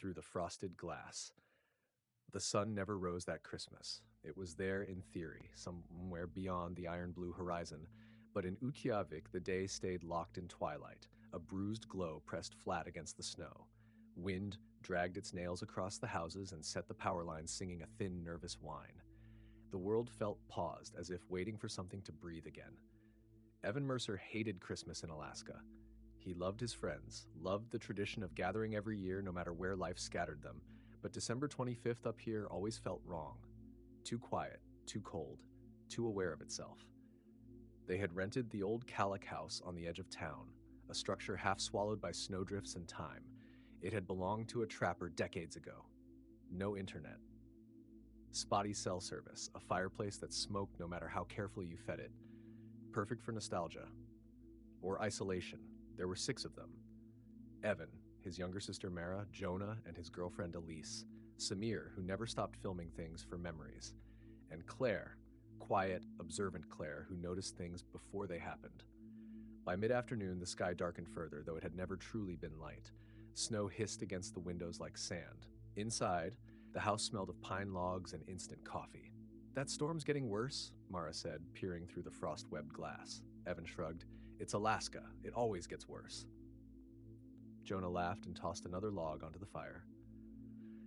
through the frosted glass. The sun never rose that Christmas. It was there in theory, somewhere beyond the iron-blue horizon, but in Utqiagvik the day stayed locked in twilight, a bruised glow pressed flat against the snow. Wind dragged its nails across the houses and set the power lines singing a thin, nervous whine. The world felt paused, as if waiting for something to breathe again. Evan Mercer hated Christmas in Alaska. He loved his friends, loved the tradition of gathering every year no matter where life scattered them, but December 25th up here always felt wrong. Too quiet, too cold, too aware of itself. They had rented the old Calic house on the edge of town, a structure half swallowed by snowdrifts and time. It had belonged to a trapper decades ago. No internet. Spotty cell service, a fireplace that smoked no matter how carefully you fed it. Perfect for nostalgia. Or isolation. There were 6 of them. Evan, his younger sister Mara, Jonah, and his girlfriend Elise, Samir, who never stopped filming things for memories, and Claire, quiet, observant Claire, who noticed things before they happened. By mid-afternoon, the sky darkened further, though it had never truly been light. Snow hissed against the windows like sand. Inside, the house smelled of pine logs and instant coffee. "That storm's getting worse," Mara said, peering through the frost-webbed glass. Evan shrugged. "It's Alaska. It always gets worse." Jonah laughed and tossed another log onto the fire.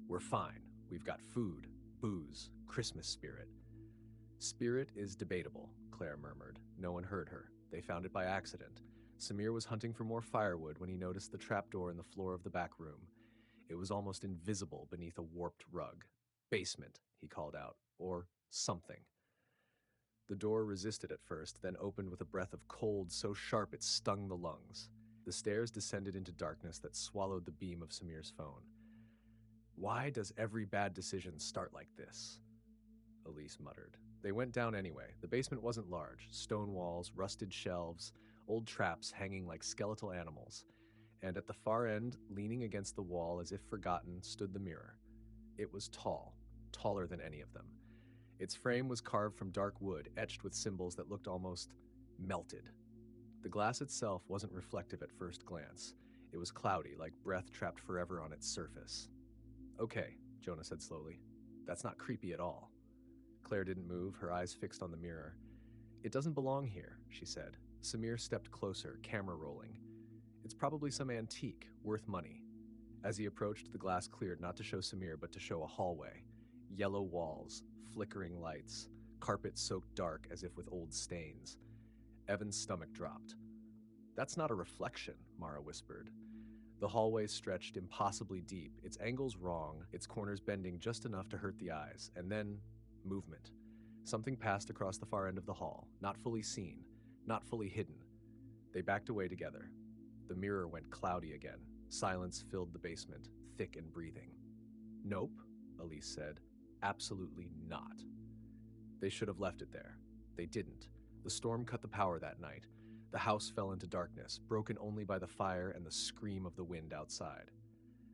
"We're fine. We've got food, booze, Christmas spirit." "Spirit is debatable," Claire murmured. No one heard her. They found it by accident. Samir was hunting for more firewood when he noticed the trapdoor in the floor of the back room. It was almost invisible beneath a warped rug. "Basement," he called out. Or something. The door resisted at first, then opened with a breath of cold so sharp it stung the lungs. The stairs descended into darkness that swallowed the beam of Samir's phone. "Why does every bad decision start like this?" Elise muttered. They went down anyway. The basement wasn't large. Stone walls, rusted shelves, old traps hanging like skeletal animals. And at the far end, leaning against the wall as if forgotten, stood the mirror. It was tall, taller than any of them. Its frame was carved from dark wood, etched with symbols that looked almost melted. The glass itself wasn't reflective at first glance. It was cloudy, like breath trapped forever on its surface. "Okay," Jonah said slowly. "That's not creepy at all." Claire didn't move, her eyes fixed on the mirror. "It doesn't belong here," she said. Samir stepped closer, camera rolling. "It's probably some antique, worth money." As he approached, the glass cleared, not to show Samir, but to show a hallway. Yellow walls, flickering lights, carpet soaked dark as if with old stains. Evan's stomach dropped. "That's not a reflection," Mara whispered. The hallway stretched impossibly deep, its angles wrong, its corners bending just enough to hurt the eyes, and then movement. Something passed across the far end of the hall, not fully seen, not fully hidden. They backed away together. The mirror went cloudy again. Silence filled the basement, thick and breathing. "Nope," Elise said. "Absolutely not." They should have left it there. They didn't. The storm cut the power that night. The house fell into darkness, broken only by the fire and the scream of the wind outside.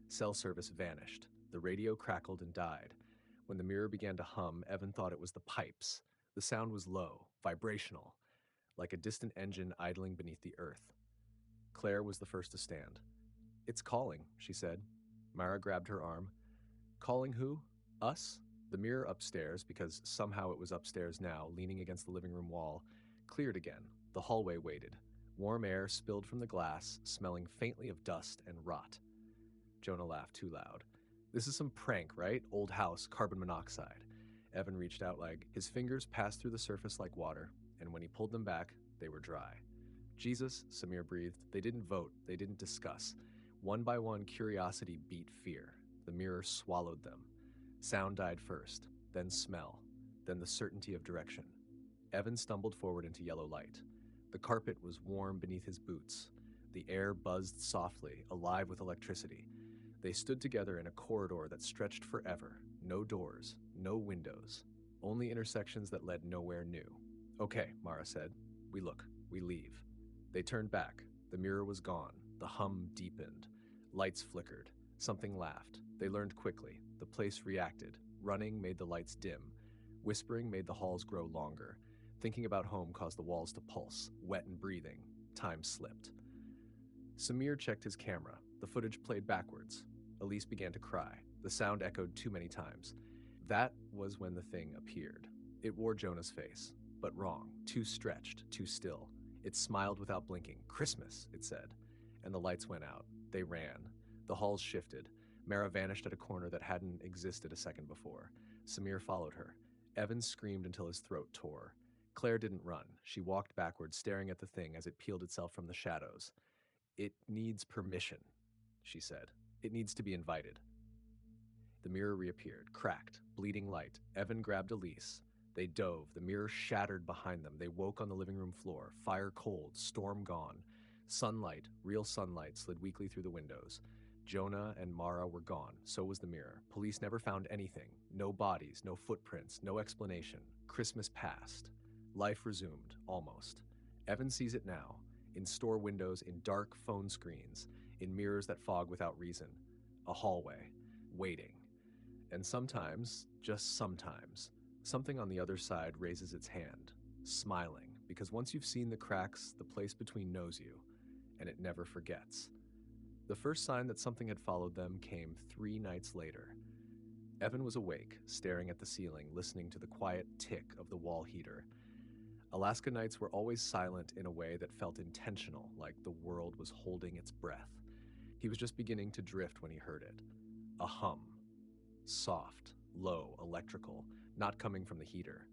Cell service vanished. The radio crackled and died. When the mirror began to hum, Evan thought it was the pipes. The sound was low, vibrational, like a distant engine idling beneath the earth. Claire was the first to stand. "It's calling," she said. Mara grabbed her arm. "Calling who? Us?" The mirror upstairs, because somehow it was upstairs now, leaning against the living room wall, cleared again. The hallway waited. Warm air spilled from the glass, smelling faintly of dust and rot. Jonah laughed too loud. "This is some prank, right? Old house, carbon monoxide." Evan reached out like his fingers passed through the surface like water, and when he pulled them back, they were dry. "Jesus," Samir breathed. They didn't vote. They didn't discuss. One by one, curiosity beat fear. The mirror swallowed them. Sound died first, then smell, then the certainty of direction. Evan stumbled forward into yellow light. The carpet was warm beneath his boots. The air buzzed softly, alive with electricity. They stood together in a corridor that stretched forever. No doors, no windows, only intersections that led nowhere new. "Okay," Mara said. We leave." They turned back. The mirror was gone. The hum deepened. Lights flickered. Something laughed. They learned quickly. The place reacted. Running made the lights dim. Whispering made the halls grow longer. Thinking about home caused the walls to pulse, wet and breathing. Time slipped. Samir checked his camera. The footage played backwards. Elise began to cry. The sound echoed too many times. That was when the thing appeared. It wore Jonah's face, but wrong, too stretched, too still. It smiled without blinking. "Christmas," it said. And the lights went out. They ran. The halls shifted. Mara vanished at a corner that hadn't existed a second before. Samir followed her. Evan screamed until his throat tore. Claire didn't run. She walked backwards, staring at the thing as it peeled itself from the shadows. "It needs permission," she said. "It needs to be invited." The mirror reappeared, cracked, bleeding light. Evan grabbed Elise. They dove. The mirror shattered behind them. They woke on the living room floor. Fire cold, storm gone. Sunlight, real sunlight, slid weakly through the windows. Jonah and Mara were gone. So was the mirror. Police never found anything. No bodies, no footprints, no explanation. Christmas passed. Life resumed, almost. Evan sees it now, in store windows, in dark phone screens, in mirrors that fog without reason. A hallway, waiting. And sometimes, just sometimes, something on the other side raises its hand, smiling, because once you've seen the cracks, the place between knows you, and it never forgets. The first sign that something had followed them came 3 nights later. Evan was awake, staring at the ceiling, listening to the quiet tick of the wall heater. Alaska nights were always silent in a way that felt intentional, like the world was holding its breath. He was just beginning to drift when he heard it. A hum. Soft, low, electrical, not coming from the heater.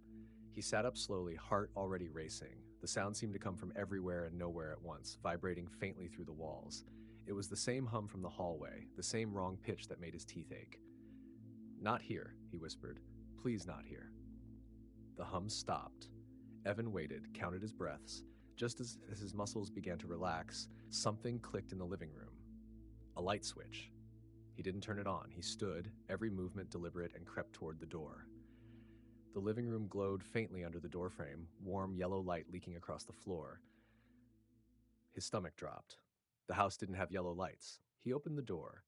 He sat up slowly, heart already racing. The sound seemed to come from everywhere and nowhere at once, vibrating faintly through the walls. It was the same hum from the hallway, the same wrong pitch that made his teeth ache. "Not here," he whispered. "Please not here." The hum stopped. Evan waited, counted his breaths. Just as his muscles began to relax, something clicked in the living room. A light switch. He didn't turn it on. He stood, every movement deliberate, and crept toward the door. The living room glowed faintly under the doorframe, warm yellow light leaking across the floor. His stomach dropped. The house didn't have yellow lights. He opened the door.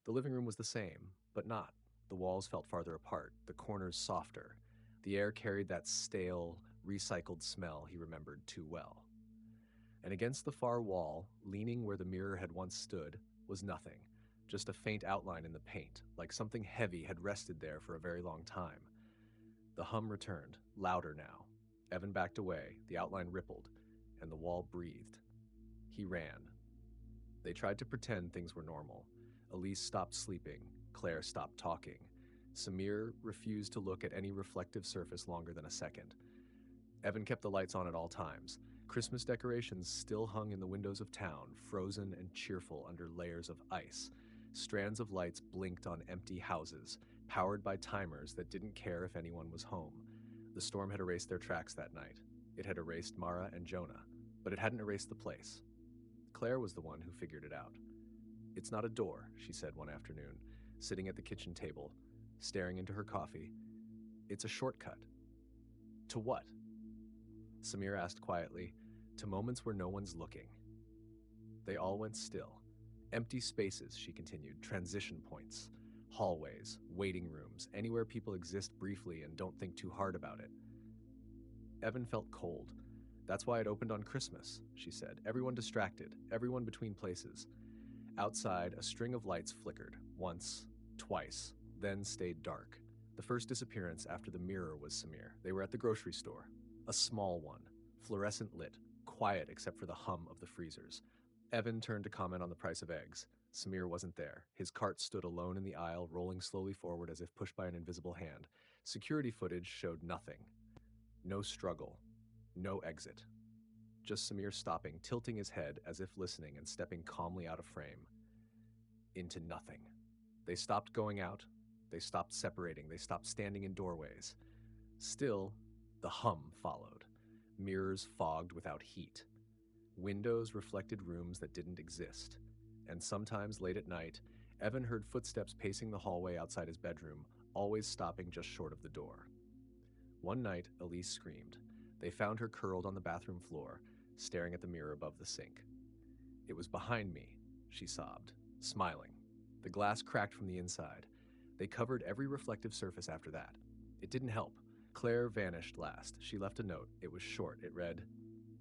The living room was the same, but not. The walls felt farther apart, the corners softer. The air carried that stale, recycled smell he remembered too well. And against the far wall, leaning where the mirror had once stood, was nothing. Just a faint outline in the paint, like something heavy had rested there for a very long time. The hum returned, louder now. Evan backed away, the outline rippled, and the wall breathed. He ran. They tried to pretend things were normal. Elise stopped sleeping. Claire stopped talking. Samir refused to look at any reflective surface longer than a second. Evan kept the lights on at all times. Christmas decorations still hung in the windows of town, frozen and cheerful under layers of ice. Strands of lights blinked on empty houses, powered by timers that didn't care if anyone was home. The storm had erased their tracks that night. It had erased Mara and Jonah, but it hadn't erased the place. Claire was the one who figured it out. "It's not a door," she said one afternoon, sitting at the kitchen table, staring into her coffee. "It's a shortcut." "To what?" Samir asked quietly. "To moments where no one's looking." They all went still. "Empty spaces," she continued, "transition points. Hallways, waiting rooms, anywhere people exist briefly and don't think too hard about it." Evan felt cold. "That's why it opened on Christmas," she said. "Everyone distracted, everyone between places." Outside, a string of lights flickered, once, twice, then stayed dark. The first disappearance after the mirror was Samir. They were at the grocery store. A small one, fluorescent lit, quiet except for the hum of the freezers. Evan turned to comment on the price of eggs. Samir wasn't there. His cart stood alone in the aisle, rolling slowly forward as if pushed by an invisible hand. Security footage showed nothing. No struggle. No exit. Just Samir stopping, tilting his head as if listening and stepping calmly out of frame. Into nothing. They stopped going out. They stopped separating. They stopped standing in doorways. Still, the hum followed. Mirrors fogged without heat. Windows reflected rooms that didn't exist. And sometimes late at night, Evan heard footsteps pacing the hallway outside his bedroom, always stopping just short of the door. One night, Elise screamed. They found her curled on the bathroom floor, staring at the mirror above the sink. "It was behind me," she sobbed, smiling. The glass cracked from the inside. They covered every reflective surface after that. It didn't help. Claire vanished last. She left a note. It was short. It read,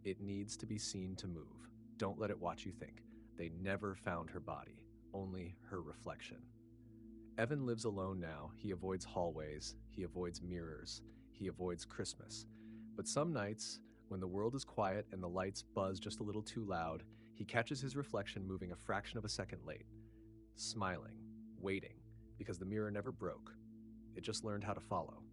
"It needs to be seen to move. Don't let it watch you think." They never found her body, only her reflection. Evan lives alone now. He avoids hallways, he avoids mirrors, he avoids Christmas. But some nights, when the world is quiet and the lights buzz just a little too loud, he catches his reflection moving a fraction of a second late, smiling, waiting, because the mirror never broke. It just learned how to follow.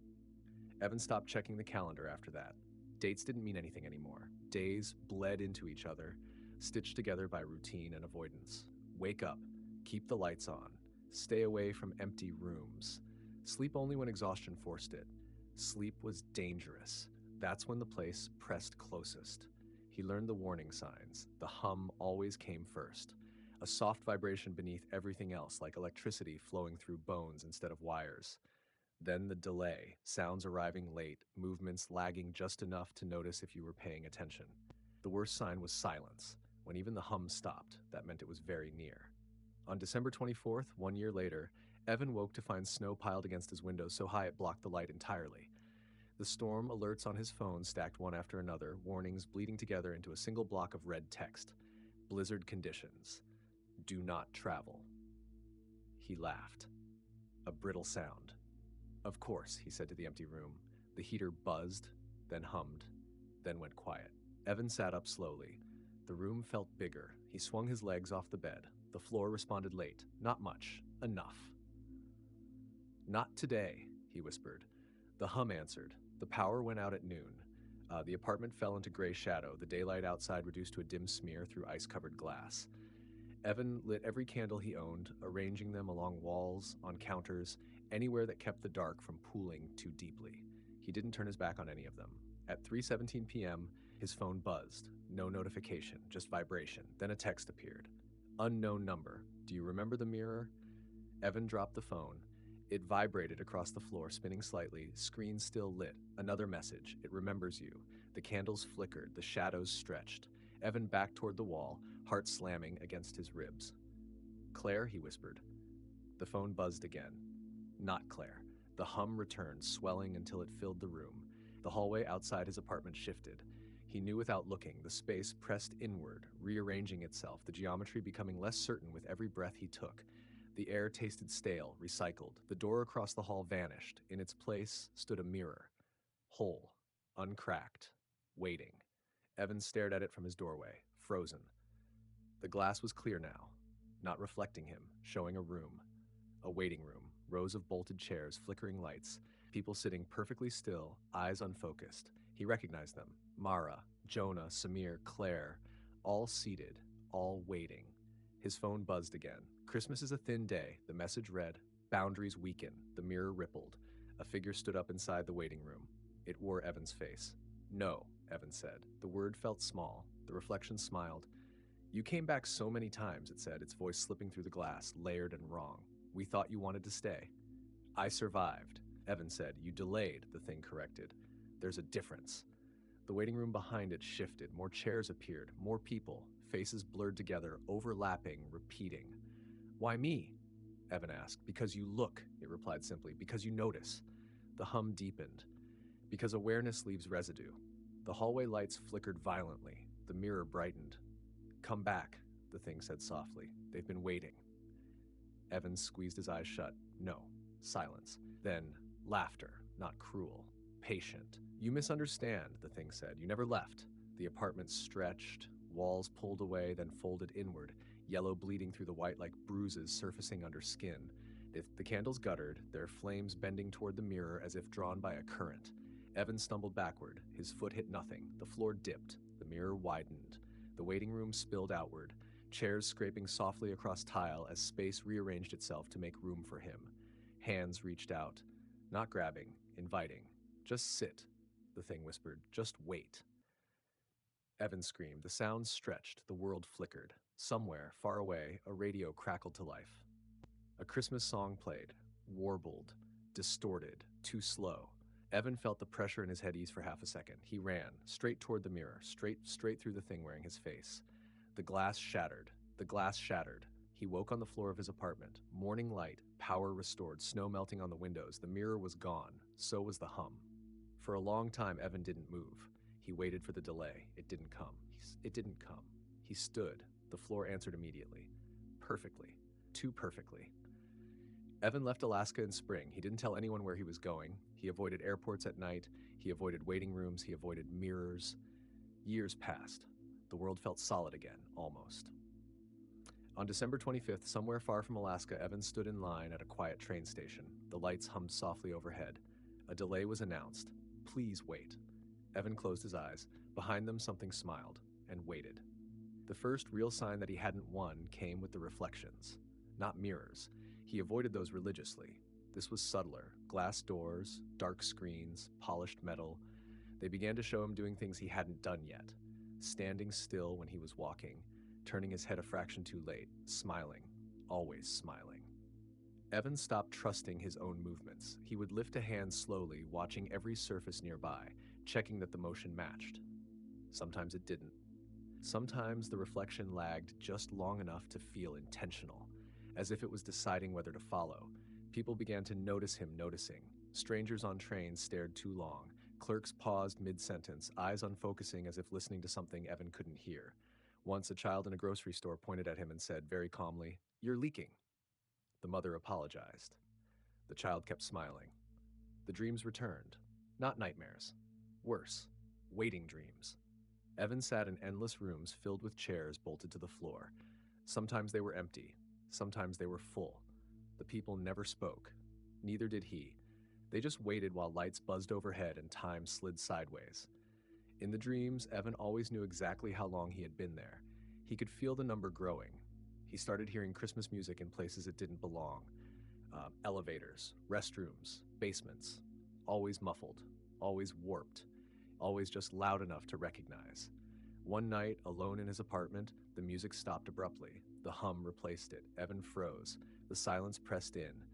Evan stopped checking the calendar after that. Dates didn't mean anything anymore. Days bled into each other, stitched together by routine and avoidance. Wake up, keep the lights on, stay away from empty rooms. Sleep only when exhaustion forced it. Sleep was dangerous. That's when the place pressed closest. He learned the warning signs. The hum always came first. A soft vibration beneath everything else, like electricity flowing through bones instead of wires. Then the delay, sounds arriving late, movements lagging just enough to notice if you were paying attention. The worst sign was silence. When even the hum stopped, that meant it was very near. On December 24th, 1 year later, Evan woke to find snow piled against his window so high it blocked the light entirely. The storm alerts on his phone stacked one after another, warnings bleeding together into a single block of red text. Blizzard conditions. Do not travel. He laughed. A brittle sound. Of course, he said to the empty room. The heater buzzed, then hummed, then went quiet. Evan sat up slowly. The room felt bigger. He swung his legs off the bed. The floor responded late. Not much. Enough. Not today, he whispered. The hum answered. The power went out at noon. The apartment fell into gray shadow, the daylight outside reduced to a dim smear through ice-covered glass. Evan lit every candle he owned, arranging them along walls, on counters, anywhere that kept the dark from pooling too deeply. He didn't turn his back on any of them. At 3:17 p.m., his phone buzzed. No notification, just vibration. Then a text appeared. Unknown number. Do you remember the mirror? Evan dropped the phone. It vibrated across the floor, spinning slightly, screen still lit. Another message. It remembers you. The candles flickered, the shadows stretched. Evan backed toward the wall, heart slamming against his ribs. Claire, he whispered. The phone buzzed again. Not Claire. The hum returned, swelling until it filled the room. The hallway outside his apartment shifted. He knew without looking. The space pressed inward, rearranging itself, the geometry becoming less certain with every breath he took. The air tasted stale, recycled. The door across the hall vanished. In its place stood a mirror. Whole, uncracked, waiting. Evan stared at it from his doorway, frozen. The glass was clear now, not reflecting him, showing a room. A waiting room, rows of bolted chairs, flickering lights, people sitting perfectly still, eyes unfocused. He recognized them. Mara, Jonah, Samir, Claire, all seated, all waiting. His phone buzzed again. Christmas is a thin day, the message read. Boundaries weaken, the mirror rippled. A figure stood up inside the waiting room. It wore Evan's face. No, Evan said. The word felt small. The reflection smiled. You came back so many times, it said, its voice slipping through the glass, layered and wrong. We thought you wanted to stay. I survived, Evan said. You delayed, the thing corrected. There's a difference. The waiting room behind it shifted. More chairs appeared, more people, faces blurred together, overlapping, repeating. Why me? Evan asked. Because you look, it replied simply. Because you notice. The hum deepened. Because awareness leaves residue. The hallway lights flickered violently. The mirror brightened. Come back, the thing said softly. They've been waiting. Evan squeezed his eyes shut. No. Silence. Then laughter, not cruel. Patient. You misunderstand, the thing said. You never left. The apartment stretched, walls pulled away, then folded inward, yellow bleeding through the white like bruises surfacing under skin. The candles guttered, their flames bending toward the mirror as if drawn by a current. Evan stumbled backward. His foot hit nothing. The floor dipped. The mirror widened. The waiting room spilled outward, chairs scraping softly across tile as space rearranged itself to make room for him. Hands reached out. Not grabbing, inviting. Just sit, the thing whispered. Just wait. Evan screamed. The sound stretched. The world flickered. Somewhere, far away, a radio crackled to life. A Christmas song played, warbled, distorted, too slow. Evan felt the pressure in his head ease for half a second. He ran, straight toward the mirror, straight through the thing wearing his face. The glass shattered. The glass shattered. He woke on the floor of his apartment. Morning light, power restored, snow melting on the windows. The mirror was gone. So was the hum. For a long time, Evan didn't move. He waited for the delay. It didn't come. It didn't come. He stood. The floor answered immediately. Perfectly. Too perfectly. Evan left Alaska in spring. He didn't tell anyone where he was going. He avoided airports at night. He avoided waiting rooms. He avoided mirrors. Years passed. The world felt solid again, almost. On December 25th, somewhere far from Alaska, Evan stood in line at a quiet train station. The lights hummed softly overhead. A delay was announced. Please wait. Evan closed his eyes. Behind them, something smiled and waited. The first real sign that he hadn't won came with the reflections. Not mirrors. He avoided those religiously. This was subtler. Glass doors, dark screens, polished metal. They began to show him doing things he hadn't done yet. Standing still when he was walking, turning his head a fraction too late, smiling, always smiling. Evan stopped trusting his own movements. He would lift a hand slowly, watching every surface nearby, checking that the motion matched. Sometimes it didn't. Sometimes the reflection lagged just long enough to feel intentional, as if it was deciding whether to follow. People began to notice him noticing. Strangers on trains stared too long. Clerks paused mid-sentence, eyes unfocusing as if listening to something Evan couldn't hear. Once a child in a grocery store pointed at him and said very calmly, "You're leaking." The mother apologized. The child kept smiling. The dreams returned. Not nightmares. Worse, waiting dreams. Evan sat in endless rooms filled with chairs bolted to the floor. Sometimes they were empty. Sometimes they were full. The people never spoke. Neither did he. They just waited while lights buzzed overhead and time slid sideways. In the dreams, Evan always knew exactly how long he had been there. He could feel the number growing. He started hearing Christmas music in places it didn't belong. Elevators, restrooms, basements. Always muffled, always warped, always just loud enough to recognize. One night, alone in his apartment, the music stopped abruptly. The hum replaced it. Evan froze. The silence pressed in.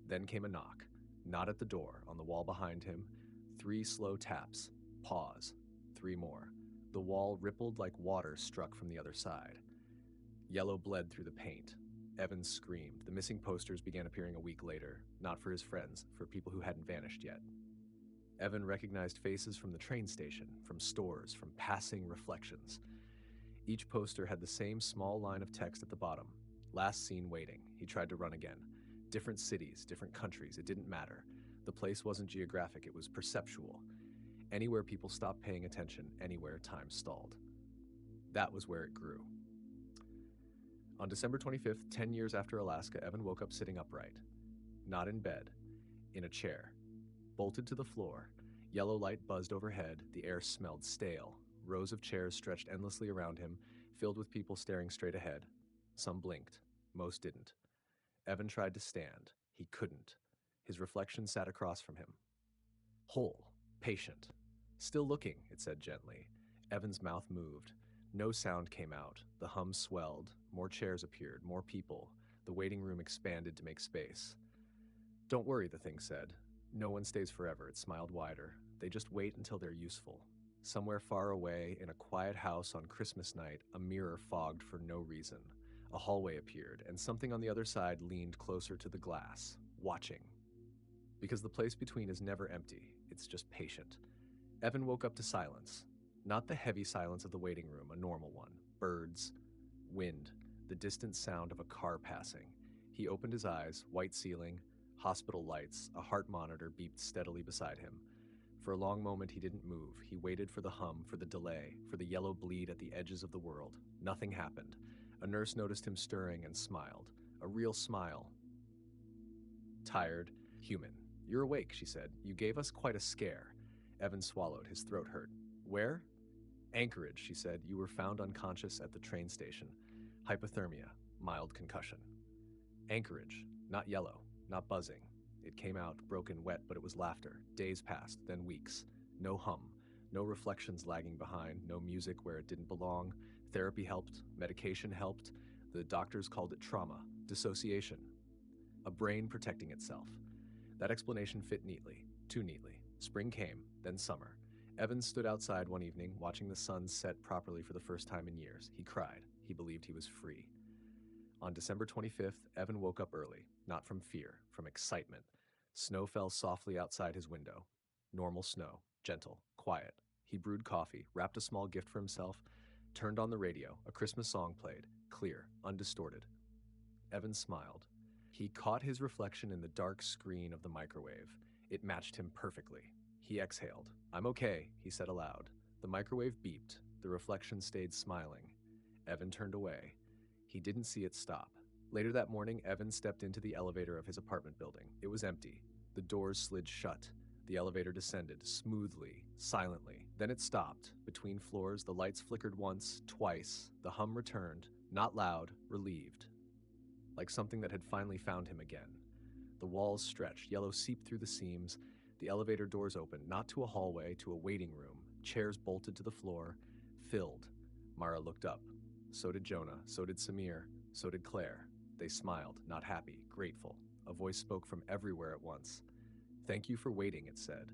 Then came a knock. Not at the door, on the wall behind him. 3 slow taps. Pause. 3 more. The wall rippled like water struck from the other side. Yellow bled through the paint. Evan screamed. The missing posters began appearing a week later, not for his friends, for people who hadn't vanished yet. Evan recognized faces from the train station, from stores, from passing reflections. Each poster had the same small line of text at the bottom. Last seen waiting. He tried to run again. Different cities, different countries, it didn't matter. The place wasn't geographic, it was perceptual. Anywhere people stopped paying attention, anywhere time stalled. That was where it grew. On December 25th, 10 years after Alaska, Evan woke up sitting upright. Not in bed, in a chair. Bolted to the floor. Yellow light buzzed overhead, the air smelled stale. Rows of chairs stretched endlessly around him, filled with people staring straight ahead. Some blinked, most didn't. Evan tried to stand. He couldn't. His reflection sat across from him. Whole, patient. Still looking, it said gently. Evan's mouth moved. No sound came out. The hum swelled. More chairs appeared, more people. The waiting room expanded to make space. Don't worry, the thing said. No one stays forever, it smiled wider. They just wait until they're useful. Somewhere far away, in a quiet house on Christmas night, a mirror fogged for no reason. A hallway appeared, and something on the other side leaned closer to the glass, watching. Because the place between is never empty, it's just patient. Evan woke up to silence. Not the heavy silence of the waiting room, a normal one. Birds, wind, the distant sound of a car passing. He opened his eyes, white ceiling, hospital lights, a heart monitor beeped steadily beside him. For a long moment he didn't move. He waited for the hum, for the delay, for the yellow bleed at the edges of the world. Nothing happened. A nurse noticed him stirring and smiled. A real smile. Tired, human. You're awake, she said. You gave us quite a scare. Evan swallowed. His throat hurt. Where? Anchorage, she said. You were found unconscious at the train station. Hypothermia, mild concussion. Anchorage, not yellow, not buzzing. It came out, broken, wet, but it was laughter. Days passed, then weeks. No hum, no reflections lagging behind, no music where it didn't belong. Therapy helped, medication helped. The doctors called it trauma, dissociation. A brain protecting itself. That explanation fit neatly, too neatly. Spring came, then summer. Evans stood outside one evening, watching the sun set properly for the first time in years. He cried. He believed he was free. On December 25th, Evan woke up early, not from fear, from excitement. Snow fell softly outside his window. Normal snow, gentle, quiet. He brewed coffee, wrapped a small gift for himself, turned on the radio. A Christmas song played, clear, undistorted. Evan smiled. He caught his reflection in the dark screen of the microwave. It matched him perfectly. He exhaled. "I'm okay," he said aloud. The microwave beeped. The reflection stayed smiling. Evan turned away. He didn't see it stop. Later that morning, Evan stepped into the elevator of his apartment building. It was empty. The doors slid shut. The elevator descended, smoothly, silently. Then it stopped. Between floors, the lights flickered once, twice. The hum returned, not loud, relieved, like something that had finally found him again. The walls stretched, yellow seeped through the seams. The elevator doors opened, not to a hallway, to a waiting room. Chairs bolted to the floor, filled. Mara looked up. So did Jonah, so did Samir, so did Claire. They smiled, not happy, grateful. A voice spoke from everywhere at once. "Thank you for waiting," it said.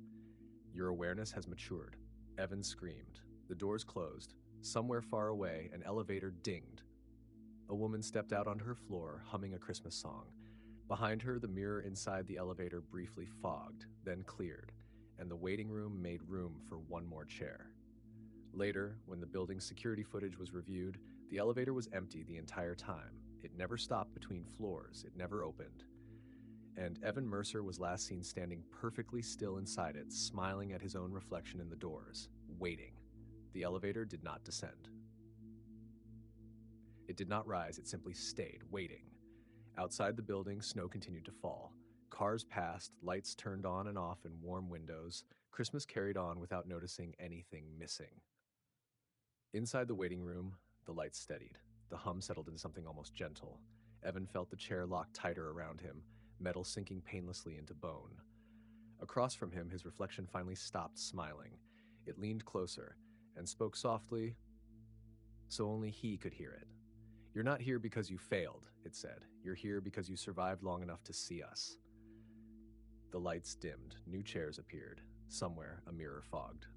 "Your awareness has matured." Evan screamed. The doors closed. Somewhere far away, an elevator dinged. A woman stepped out onto her floor, humming a Christmas song. Behind her, the mirror inside the elevator briefly fogged, then cleared, and the waiting room made room for one more chair. Later, when the building's security footage was reviewed, the elevator was empty the entire time. It never stopped between floors. It never opened. And Evan Mercer was last seen standing perfectly still inside it, smiling at his own reflection in the doors, waiting. The elevator did not descend. It did not rise, it simply stayed, waiting. Outside the building, snow continued to fall. Cars passed, lights turned on and off in warm windows. Christmas carried on without noticing anything missing. Inside the waiting room, the lights steadied. The hum settled into something almost gentle. Evan felt the chair lock tighter around him, metal sinking painlessly into bone. Across from him, his reflection finally stopped smiling. It leaned closer and spoke softly, so only he could hear it. "You're not here because you failed," it said. "You're here because you survived long enough to see us." The lights dimmed. New chairs appeared. Somewhere, a mirror fogged.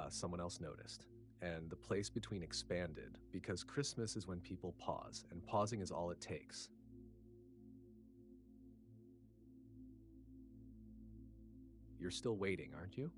Someone else noticed. And the place between expanded, because Christmas is when people pause, and pausing is all it takes. You're still waiting, aren't you?